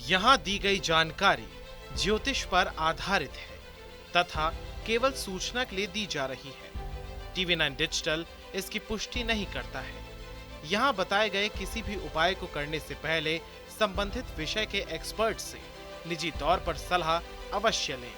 यहाँ दी गई जानकारी ज्योतिष पर आधारित है तथा केवल सूचना के लिए दी जा रही है। TV9 डिजिटल इसकी पुष्टि नहीं करता है। यहाँ बताए गए किसी भी उपाय को करने से पहले संबंधित विषय के एक्सपर्ट से निजी तौर पर सलाह अवश्य लें।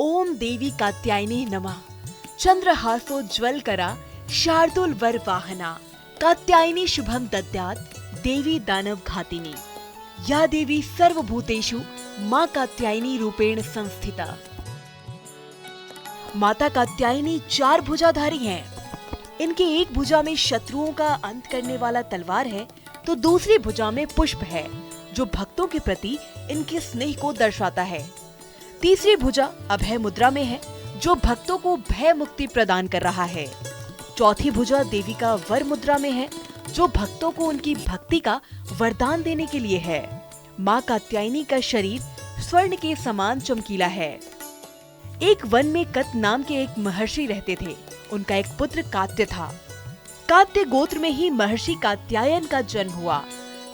ओम देवी कात्यायनी नमः। चंद्रहासोज्ज्वलकरा शार्दूल वर वाहना कात्यायनी शुभम दद्यात् देवी दानव घातिनी। या देवी सर्वभूतेषु मां कात्यायनी रूपेण संस्थिता। माता कात्यायनी 4 भुजाधारी हैं। इनके एक भुजा में शत्रुओं का अंत करने वाला तलवार है तो दूसरी भुजा में पुष्प है जो भक्तों के प्रति इनके स्नेह को दर्शाता है। तीसरी भुजा अभय मुद्रा में है जो भक्तों को भय मुक्ति प्रदान कर रहा है। चौथी भुजा देवी का वर मुद्रा में है जो भक्तों को उनकी भक्ति का वरदान देने के लिए है। मां कात्यायनी का शरीर स्वर्ण के समान चमकीला है। एक वन में कत नाम के एक महर्षि रहते थे। उनका एक पुत्र कात्य था। कात्य गोत्र में ही महर्षि कात्यायन का जन्म हुआ,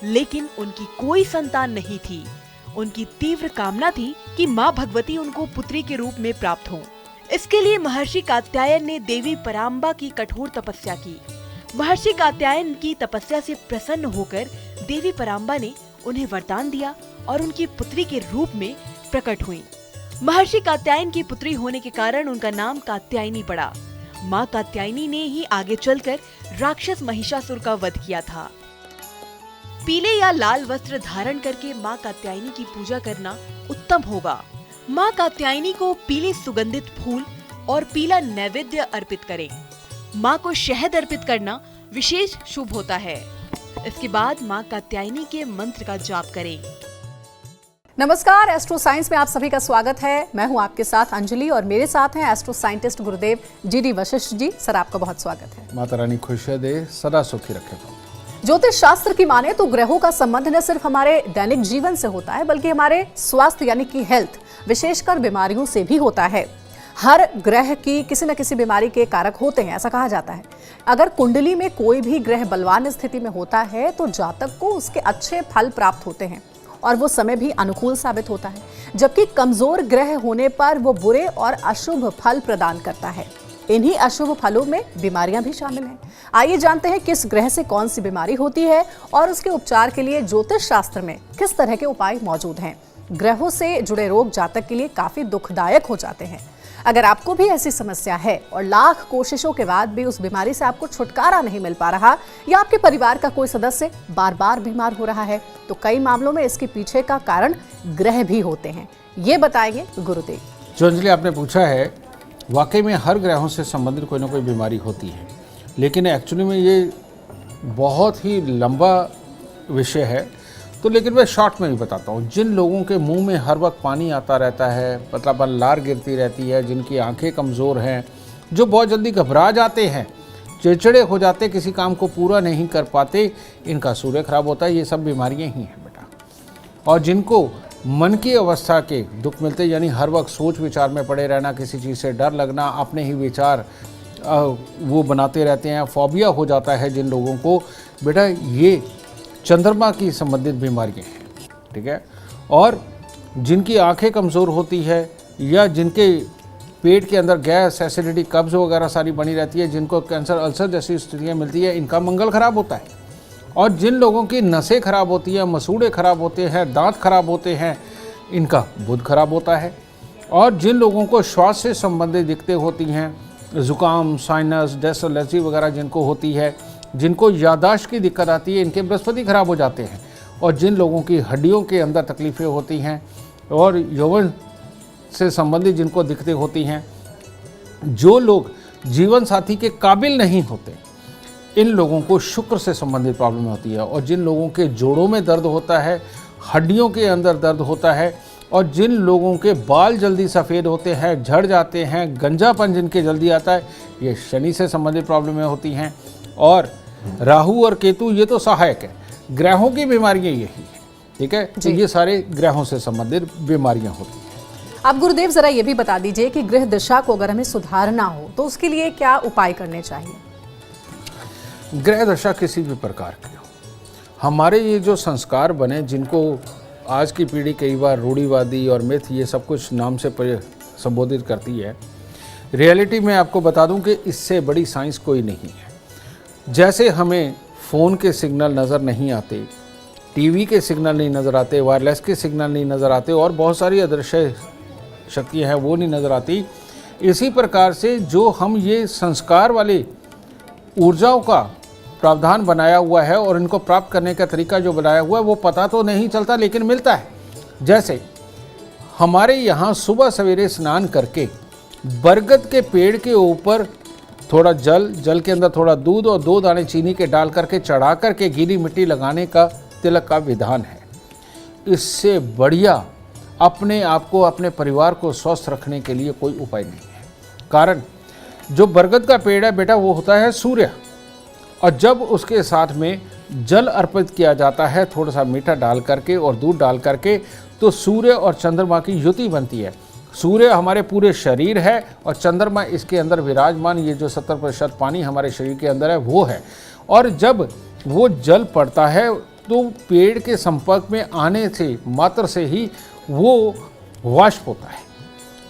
लेकिन उनकी कोई संतान नहीं थी। उनकी तीव्र कामना थी कि मां भगवती उनको पुत्री के रूप में प्राप्त हो। इसके लिए महर्षि कात्यायन ने देवी पराम्बा की कठोर तपस्या की। महर्षि कात्यायन की तपस्या से प्रसन्न होकर देवी पराम्बा ने उन्हें वरदान दिया और उनकी पुत्री के रूप में प्रकट हुई। महर्षि कात्यायन की पुत्री होने के कारण उनका नाम कात्यायनी पड़ा। मां कात्यायनी ने ही आगे चलकर राक्षस महिषासुर का वध किया था। पीले या लाल वस्त्र धारण करके मां कात्यायनी की पूजा करना उत्तम होगा। मां कात्यायनी को पीले सुगंधित फूल और पीला नैवेद्य अर्पित करें। मां को शहद अर्पित करना विशेष शुभ होता है। इसके बाद मां कात्यायनी के मंत्र का जाप करें। नमस्कार, एस्ट्रो साइंस में आप सभी का स्वागत है। मैं हूं आपके साथ अंजलि और मेरे साथ हैं एस्ट्रो साइंटिस्ट गुरुदेव GD वशिष्ठ जी। सर, आपका बहुत स्वागत है। माता रानी खुशियां दे, सदा सुखी रखे। ज्योतिष शास्त्र की माने तो ग्रहों का संबंध न सिर्फ हमारे दैनिक जीवन से होता है बल्कि हमारे स्वास्थ्य यानी कि हेल्थ, विशेषकर बीमारियों से भी होता है। हर ग्रह की किसी न किसी बीमारी के कारक होते हैं, ऐसा कहा जाता है। अगर कुंडली में कोई भी ग्रह बलवान स्थिति में होता है तो जातक को उसके अच्छे फल प्राप्त होते हैं और वो समय भी अनुकूल साबित होता है, जबकि कमजोर ग्रह होने पर वो बुरे और अशुभ फल प्रदान करता है। इन्हीं अशुभ फलों में बीमारियां भी शामिल हैं। आइए जानते हैं किस ग्रह से कौन सी बीमारी होती है और उसके उपचार के लिए ज्योतिष शास्त्र में किस तरह के उपाय मौजूद हैं। ग्रहों से जुड़े रोग जातक के लिए काफी दुखदायक हो जाते हैं। अगर आपको भी ऐसी समस्या है और लाख कोशिशों के बाद भी उस बीमारी से आपको छुटकारा नहीं मिल पा रहा या आपके परिवार का कोई सदस्य बार बार बीमार हो रहा है तो कई मामलों में इसके पीछे का कारण ग्रह भी होते हैं। ये बताएंगे गुरुदेव। जो अंजलि आपने पूछा है, वाकई में हर ग्रहों से संबंधित कोई ना कोई बीमारी होती है, लेकिन एक्चुअली में ये बहुत ही लंबा विषय है। तो लेकिन मैं शॉर्ट में भी बताता हूँ। जिन लोगों के मुंह में हर वक्त पानी आता रहता है, मतलब लार गिरती रहती है, जिनकी आंखें कमज़ोर हैं, जो बहुत जल्दी घबरा जाते हैं, चिड़चिड़े हो जाते, किसी काम को पूरा नहीं कर पाते, इनका सूर्य खराब होता है। ये सब बीमारियाँ ही हैं बेटा। और जिनको मन की अवस्था के दुख मिलते, यानी हर वक्त सोच विचार में पड़े रहना, किसी चीज़ से डर लगना, अपने ही विचार वो बनाते रहते हैं, फोबिया हो जाता है जिन लोगों को, बेटा ये चंद्रमा की संबंधित बीमारियां हैं, ठीक है। और जिनकी आंखें कमज़ोर होती है या जिनके पेट के अंदर गैस, एसिडिटी, कब्ज़ वगैरह सारी बनी रहती है, जिनको कैंसर, अल्सर जैसी स्थितियाँ मिलती है, इनका मंगल खराब होता है। और जिन लोगों की नसें खराब होती हैं, मसूड़े खराब होते हैं, दांत खराब होते हैं, इनका बुध खराब होता है। और जिन लोगों को श्वास से संबंधित दिक्कतें होती हैं, ज़ुकाम, साइनस, डस्ट एलर्जी वगैरह जिनको होती है, जिनको याददाश्त की दिक्कत आती है, इनके बृहस्पति खराब हो जाते हैं। और जिन लोगों की हड्डियों के अंदर तकलीफ़ें होती हैं और यौवन से संबंधित जिनको दिक्कतें होती हैं, जो लोग जीवन साथी के काबिल नहीं होते, इन लोगों को शुक्र से संबंधित प्रॉब्लम होती है। और जिन लोगों के जोड़ों में दर्द होता है, हड्डियों के अंदर दर्द होता है, और जिन लोगों के बाल जल्दी सफ़ेद होते हैं, झड़ जाते हैं, गंजापन जिनके जल्दी आता है, ये शनि से संबंधित प्रॉब्लमें होती हैं। और राहु और केतु ये तो सहायक है, ग्रहों की बीमारियां यही है, ठीक है। तो ये सारे ग्रहों से संबंधित बीमारियां होती हैं। आप गुरुदेव जरा ये भी बता दीजिए कि गृह दिशा को अगर हमें सुधारना हो तो उसके लिए क्या उपाय करने चाहिए? ग्रह दशा किसी भी प्रकार की हो, हमारे ये जो संस्कार बने, जिनको आज की पीढ़ी कई बार रूढ़िवादी और मिथ ये सब कुछ नाम से संबोधित करती है, रियलिटी में आपको बता दूं कि इससे बड़ी साइंस कोई नहीं है। जैसे हमें फ़ोन के सिग्नल नज़र नहीं आते, टीवी के सिग्नल नहीं नज़र आते, वायरलेस के सिग्नल नहीं नज़र आते और बहुत सारी अदृश्य शक्तियाँ हैं वो नहीं नज़र आती, इसी प्रकार से जो हम ये संस्कार वाली ऊर्जाओं का प्रावधान बनाया हुआ है और इनको प्राप्त करने का तरीका जो बनाया हुआ है वो पता तो नहीं चलता लेकिन मिलता है। जैसे हमारे यहाँ सुबह सवेरे स्नान करके बरगद के पेड़ के ऊपर थोड़ा जल के अंदर थोड़ा दूध और 2 दाने चीनी के डाल करके चढ़ा करके गीली मिट्टी लगाने का तिलक का विधान है। इससे बढ़िया अपने आप को, अपने परिवार को स्वस्थ रखने के लिए कोई उपाय नहीं है। कारण जो बरगद का पेड़ है बेटा वो होता है सूर्य, और जब उसके साथ में जल अर्पित किया जाता है थोड़ा सा मीठा डाल करके और दूध डाल करके, तो सूर्य और चंद्रमा की युति बनती है। सूर्य हमारे पूरे शरीर है और चंद्रमा इसके अंदर विराजमान, ये जो 70% पानी हमारे शरीर के अंदर है वो है। और जब वो जल पड़ता है तो पेड़ के संपर्क में आने से मात्र से ही वो वाष्प होता है,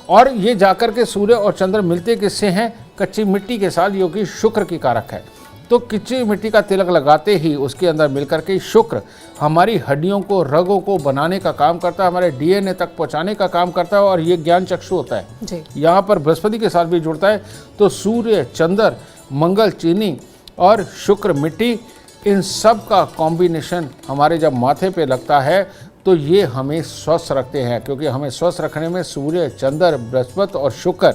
और ये जाकर के सूर्य और चंद्र मिलते किससे हैं? कच्ची मिट्टी के साथ, जो कि शुक्र की कारक है। तो कच्ची मिट्टी का तिलक लगाते ही उसके अंदर मिलकर के शुक्र हमारी हड्डियों को, रगों को बनाने का काम करता है, हमारे डीएनए तक पहुंचाने का काम करता है, और ये ज्ञान चक्षु होता है। यहाँ पर बृहस्पति के साथ भी जुड़ता है। तो सूर्य, चंद्र, मंगल चीनी और शुक्र मिट्टी, इन सब का कॉम्बिनेशन हमारे जब माथे पे लगता है तो ये हमें स्वस्थ रखते हैं, क्योंकि हमें स्वस्थ रखने में सूर्य, चंद्र, बृहस्पति और शुक्र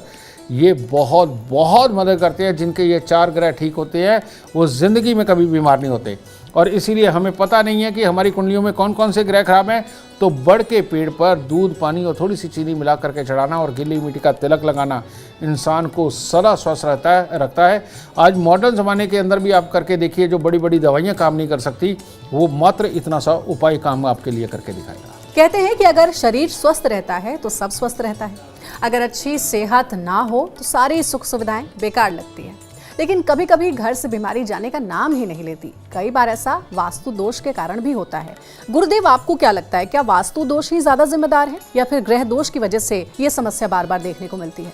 ये बहुत बहुत मदद करते हैं। जिनके ये 4 ग्रह ठीक होते हैं वो ज़िंदगी में कभी बीमार नहीं होते। और इसीलिए हमें पता नहीं है कि हमारी कुंडलियों में कौन कौन से ग्रह खराब हैं, तो बड़ के पेड़ पर दूध, पानी और थोड़ी सी चीनी मिला करके चढ़ाना और गीली मिट्टी का तिलक लगाना इंसान को सदा स्वस्थ रखता है। आज मॉडर्न ज़माने के अंदर भी आप करके देखिए, जो बड़ी बड़ी दवाइयाँ काम नहीं कर सकती, वो मात्र इतना सा उपाय काम आपके लिए करके दिखाएगा। कहते हैं कि अगर शरीर स्वस्थ रहता है तो सब स्वस्थ रहता है। अगर अच्छी सेहत ना हो तो सारी सुख सुविधाएं बेकार लगती हैं। लेकिन कभी कभी घर से बीमारी जाने का नाम ही नहीं लेती। कई बार ऐसा वास्तु दोष के कारण भी होता है। गुरुदेव, आपको क्या लगता है, क्या वास्तु दोष ही ज्यादा जिम्मेदार है या फिर ग्रह दोष की वजह से ये समस्या बार बार देखने को मिलती है?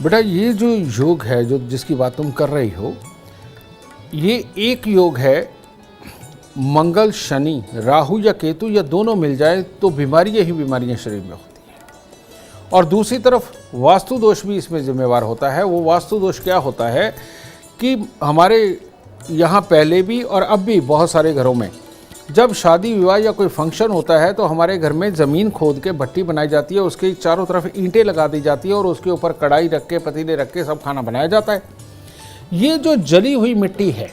बेटा, ये जो योग है, जो जिसकी बात तुम कर रही हो, ये एक योग है। मंगल, शनि, राहु या केतु या दोनों मिल जाए तो बीमारियां ही बीमारियां शरीर में होती हैं। और दूसरी तरफ वास्तु दोष भी इसमें जिम्मेवार होता है। वो वास्तु दोष क्या होता है कि हमारे यहाँ पहले भी और अब भी बहुत सारे घरों में जब शादी विवाह या कोई फंक्शन होता है तो हमारे घर में ज़मीन खोद के भट्टी बनाई जाती है, उसके चारों तरफ ईंटें लगा दी जाती है और उसके ऊपर कढ़ाई रख के, पतीले रख के सब खाना बनाया जाता है। ये जो जली हुई मिट्टी है,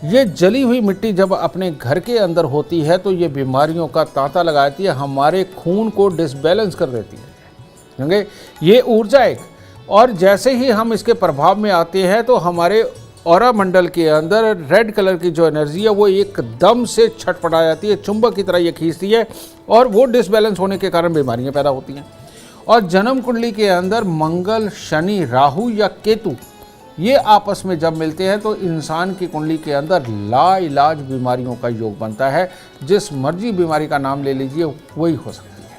ये जली हुई मिट्टी जब अपने घर के अंदर होती है तो ये बीमारियों का तांता लगाती है, हमारे खून को डिसबैलेंस कर देती है। क्योंकि ये ऊर्जा एक, और जैसे ही हम इसके प्रभाव में आते हैं तो हमारे ऑरा मंडल के अंदर रेड कलर की जो एनर्जी है वो एकदम से छटपटा जाती है, चुंबक की तरह ये खींचती है, और वो डिसबैलेंस होने के कारण बीमारियां पैदा होती हैं। और जन्म कुंडली के अंदर मंगल, शनि, राहु या केतु ये आपस में जब मिलते हैं तो इंसान की कुंडली के अंदर लाइलाज बीमारियों का योग बनता है। जिस मर्जी बीमारी का नाम ले लीजिए वही हो सकती है।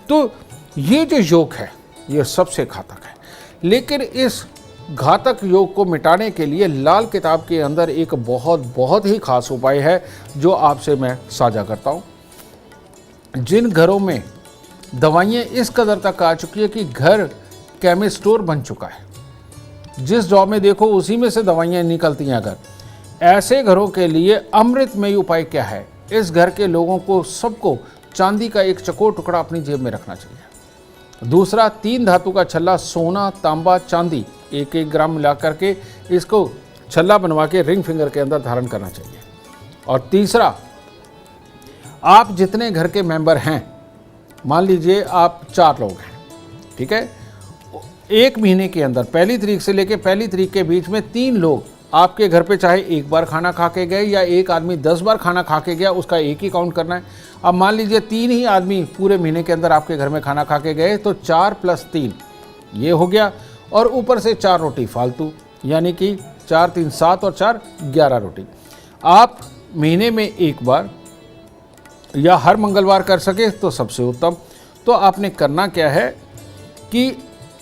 तो ये जो योग है ये सबसे घातक है। लेकिन इस घातक योग को मिटाने के लिए लाल किताब के अंदर एक बहुत ही खास उपाय है जो आपसे मैं साझा करता हूँ। जिन घरों में दवाइयाँ इस कदर तक आ चुकी है कि घर केमिस्ट स्टोर बन चुका है, जिस जॉब में देखो उसी में से दवाइयाँ निकलती हैं, अगर ऐसे घरों के लिए अमृतमयी उपाय क्या है? इस घर के लोगों को सबको चांदी का एक चकोर टुकड़ा अपनी जेब में रखना चाहिए। दूसरा, 3 धातु का छल्ला, सोना, तांबा, चांदी 1-1 ग्राम मिला करके इसको छल्ला बनवा के रिंग फिंगर के अंदर धारण करना चाहिए। और तीसरा, आप जितने घर के मेंबर हैं, मान लीजिए आप 4 लोग हैं, ठीक है, 1 महीने के अंदर 1 तारीख से लेकर 1 तारीख के बीच में 3 लोग आपके घर पे चाहे एक बार खाना खा के गए या एक आदमी 10 बार खाना खा के गया, उसका एक ही काउंट करना है। अब मान लीजिए 3 ही आदमी पूरे महीने के अंदर आपके घर में खाना खा के गए, तो 4 + 3 ये हो गया, और ऊपर से 4 रोटी फालतू, यानी कि 4 3 7 और 4 11 रोटी। आप महीने में एक बार या हर मंगलवार कर सके तो सबसे उत्तम। तो आपने करना क्या है कि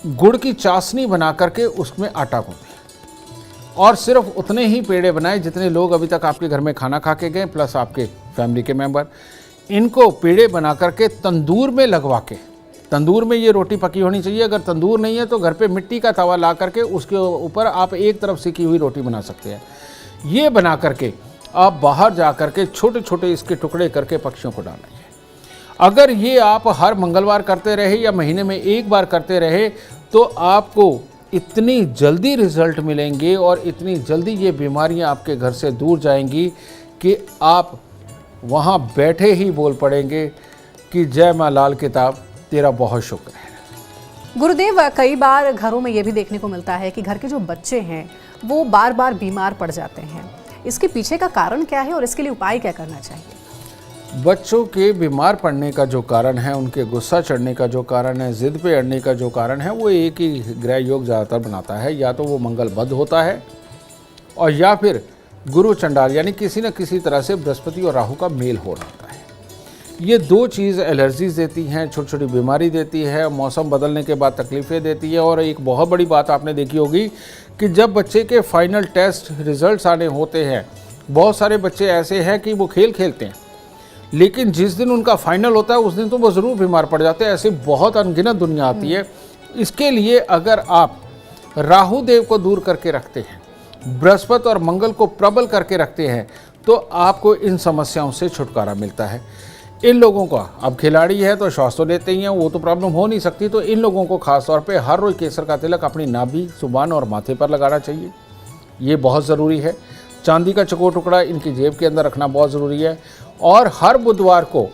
गुड़ की चाशनी बना करके उसमें आटा गूंथें और सिर्फ उतने ही पेड़े बनाए जितने लोग अभी तक आपके घर में खाना खा के गए, प्लस आपके फैमिली के मेंबर। इनको पेड़े बना करके तंदूर में लगवा के, तंदूर में ये रोटी पकी होनी चाहिए। अगर तंदूर नहीं है तो घर पे मिट्टी का तवा ला करके उसके ऊपर आप एक तरफ सेकी हुई रोटी बना सकते हैं। ये बना करके आप बाहर जा करके छोटे छोटे इसके टुकड़े करके पक्षियों को डालेंगे। अगर ये आप हर मंगलवार करते रहे या महीने में एक बार करते रहे तो आपको इतनी जल्दी रिजल्ट मिलेंगे और इतनी जल्दी ये बीमारियां आपके घर से दूर जाएंगी कि आप वहाँ बैठे ही बोल पड़ेंगे कि जय माँ लाल किताब तेरा बहुत शुक्र है। गुरुदेव, कई बार घरों में ये भी देखने को मिलता है कि घर के जो बच्चे हैं वो बार बार बीमार पड़ जाते हैं। इसके पीछे का कारण क्या है और इसके लिए उपाय क्या करना चाहिए? बच्चों के बीमार पड़ने का जो कारण है, उनके गुस्सा चढ़ने का जो कारण है, जिद पे अड़ने का जो कारण है, वो एक ही ग्रह योग ज़्यादातर बनाता है। या तो वो मंगल बद्ध होता है और या फिर गुरु चंडाल, यानी किसी न किसी तरह से बृहस्पति और राहु का मेल हो रहा होता है। ये 2 चीज़ एलर्जीज देती हैं, छोटी छोटी बीमारी देती है, मौसम बदलने के बाद तकलीफ़ें देती है। और एक बहुत बड़ी बात आपने देखी होगी कि जब बच्चे के फाइनल टेस्ट रिजल्ट्स आने होते हैं, बहुत सारे बच्चे ऐसे हैं कि वो खेल खेलते हैं, लेकिन जिस दिन उनका फाइनल होता है उस दिन तो वो ज़रूर बीमार पड़ जाते हैं। ऐसे बहुत अनगिनत दुनिया आती है। इसके लिए अगर आप राहु देव को दूर करके रखते हैं, बृहस्पति और मंगल को प्रबल करके रखते हैं, तो आपको इन समस्याओं से छुटकारा मिलता है। इन लोगों का, अब खिलाड़ी है तो श्वास तो लेते ही हैं, वो तो प्रॉब्लम हो नहीं सकती, तो इन लोगों को खास तौर पे हर रोज केसर का तिलक अपनी नाभि, जुबान और माथे पर लगाना चाहिए। ये बहुत ज़रूरी है। चांदी का चकोर टुकड़ा इनकी जेब के अंदर रखना बहुत ज़रूरी है। और हर बुधवार को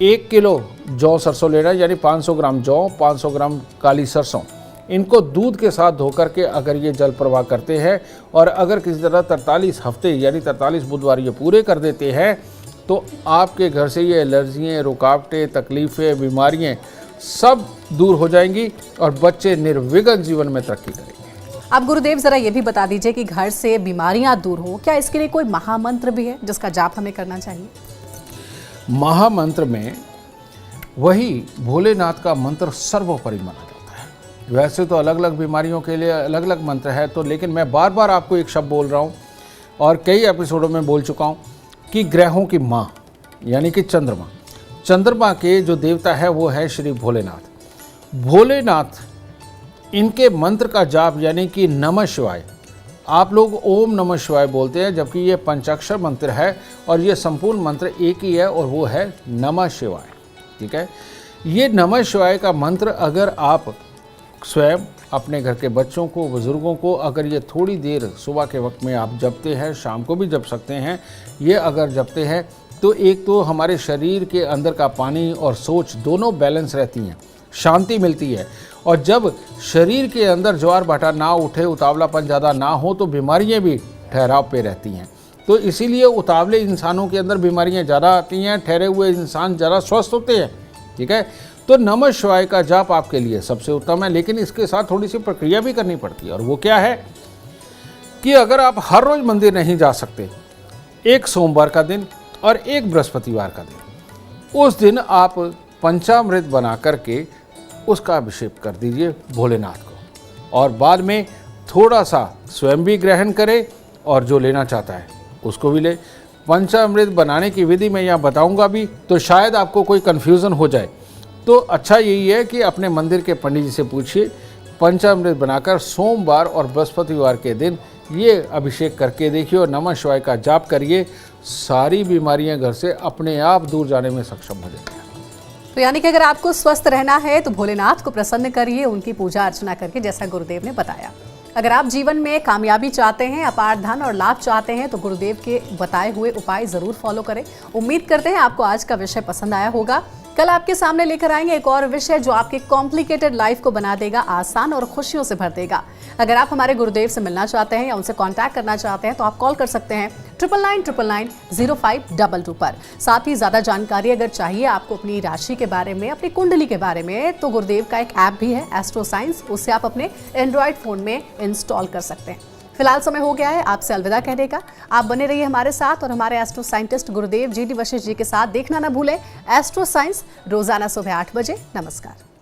1 किलो जौ सरसों लेना, यानी 500 ग्राम जौ, 500 ग्राम काली सरसों, इनको दूध के साथ धो करके अगर ये जल प्रवाह करते हैं और अगर किसी तरह 43 हफ्ते यानी 43 बुधवार ये पूरे कर देते हैं, तो आपके घर से ये एलर्जियाँ, रुकावटें, तकलीफ़ें, बीमारियाँ सब दूर हो जाएंगी और बच्चे निर्विघ्न जीवन में तरक्की करेंगे। आप गुरुदेव ज़रा ये भी बता दीजिए कि घर से बीमारियां दूर हो, क्या इसके लिए कोई महामंत्र भी है जिसका जाप हमें करना चाहिए? महामंत्र में वही भोलेनाथ का मंत्र सर्वोपरि माना जाता है। वैसे तो अलग अलग बीमारियों के लिए अलग अलग मंत्र है, तो लेकिन मैं बार बार आपको एक शब्द बोल रहा हूँ और कई एपिसोडों में बोल चुका हूँ कि ग्रहों की माँ यानी कि चंद्रमा, चंद्रमा के जो देवता है वो है श्री भोलेनाथ। भोलेनाथ, इनके मंत्र का जाप यानी कि नमः शिवाय, आप लोग ओम नमः शिवाय बोलते हैं, जबकि ये पंचाक्षर मंत्र है और ये संपूर्ण मंत्र एक ही है और वो है नमः शिवाय। ठीक है, ये नमः शिवाय का मंत्र अगर आप स्वयं अपने घर के बच्चों को, बुजुर्गों को, अगर ये थोड़ी देर सुबह के वक्त में आप जपते हैं, शाम को भी जप सकते हैं, ये अगर जपते हैं तो एक तो हमारे शरीर के अंदर का पानी और सोच दोनों बैलेंस रहती हैं, शांति मिलती है। और जब शरीर के अंदर ज्वार भाटा ना उठे, उतावलापन ज़्यादा ना हो, तो बीमारियां भी ठहराव पे रहती हैं। तो इसीलिए उतावले इंसानों के अंदर बीमारियां ज़्यादा आती हैं, ठहरे हुए इंसान ज़्यादा स्वस्थ होते हैं। ठीक है, तो नमः शिवाय का जाप आपके लिए सबसे उत्तम है, लेकिन इसके साथ थोड़ी सी प्रक्रिया भी करनी पड़ती है। और वो क्या है कि अगर आप हर रोज़ मंदिर नहीं जा सकते, एक सोमवार का दिन और एक बृहस्पतिवार का दिन, उस दिन आप पंचामृत बना करके उसका अभिषेक कर दीजिए भोलेनाथ को, और बाद में थोड़ा सा स्वयं भी ग्रहण करें और जो लेना चाहता है उसको भी ले। पंचामृत बनाने की विधि मैं यहाँ बताऊंगा भी, तो शायद आपको कोई कन्फ्यूज़न हो जाए, तो अच्छा यही है कि अपने मंदिर के पंडित जी से पूछिए। पंचामृत बनाकर सोमवार और बृहस्पतिवार के दिन ये अभिषेक करके देखिए और नमः शिवाय का जाप करिए, सारी बीमारियां घर से अपने आप दूर जाने में सक्षम हो जाएंगी। तो यानी कि अगर आपको स्वस्थ रहना है तो भोलेनाथ को प्रसन्न करिए, उनकी पूजा अर्चना करके, जैसा गुरुदेव ने बताया। अगर आप जीवन में कामयाबी चाहते हैं, अपार धन और लाभ चाहते हैं, तो गुरुदेव के बताए हुए उपाय जरूर फॉलो करें। उम्मीद करते हैं आपको आज का विषय पसंद आया होगा। कल आपके सामने लेकर आएंगे एक और विषय जो आपके कॉम्प्लिकेटेड लाइफ को बना देगा आसान और खुशियों से भर देगा। अगर आप हमारे गुरुदेव से मिलना चाहते हैं या उनसे कांटेक्ट करना चाहते हैं तो आप कॉल कर सकते हैं 99999522 पर। साथ ही ज्यादा जानकारी अगर चाहिए आपको अपनी राशि के बारे में, अपनी कुंडली के बारे में, तो गुरुदेव का एक ऐप भी है एस्ट्रो साइंस, उससे आप अपने एंड्रॉइड फोन में इंस्टॉल कर सकते हैं। फिलहाल समय हो गया है आपसे अलविदा कहने का। आप बने रहिए हमारे साथ और हमारे एस्ट्रो साइंटिस्ट गुरुदेव GD वशिष्ठ जी के साथ देखना ना भूलें एस्ट्रो साइंस रोजाना सुबह 8 बजे। नमस्कार।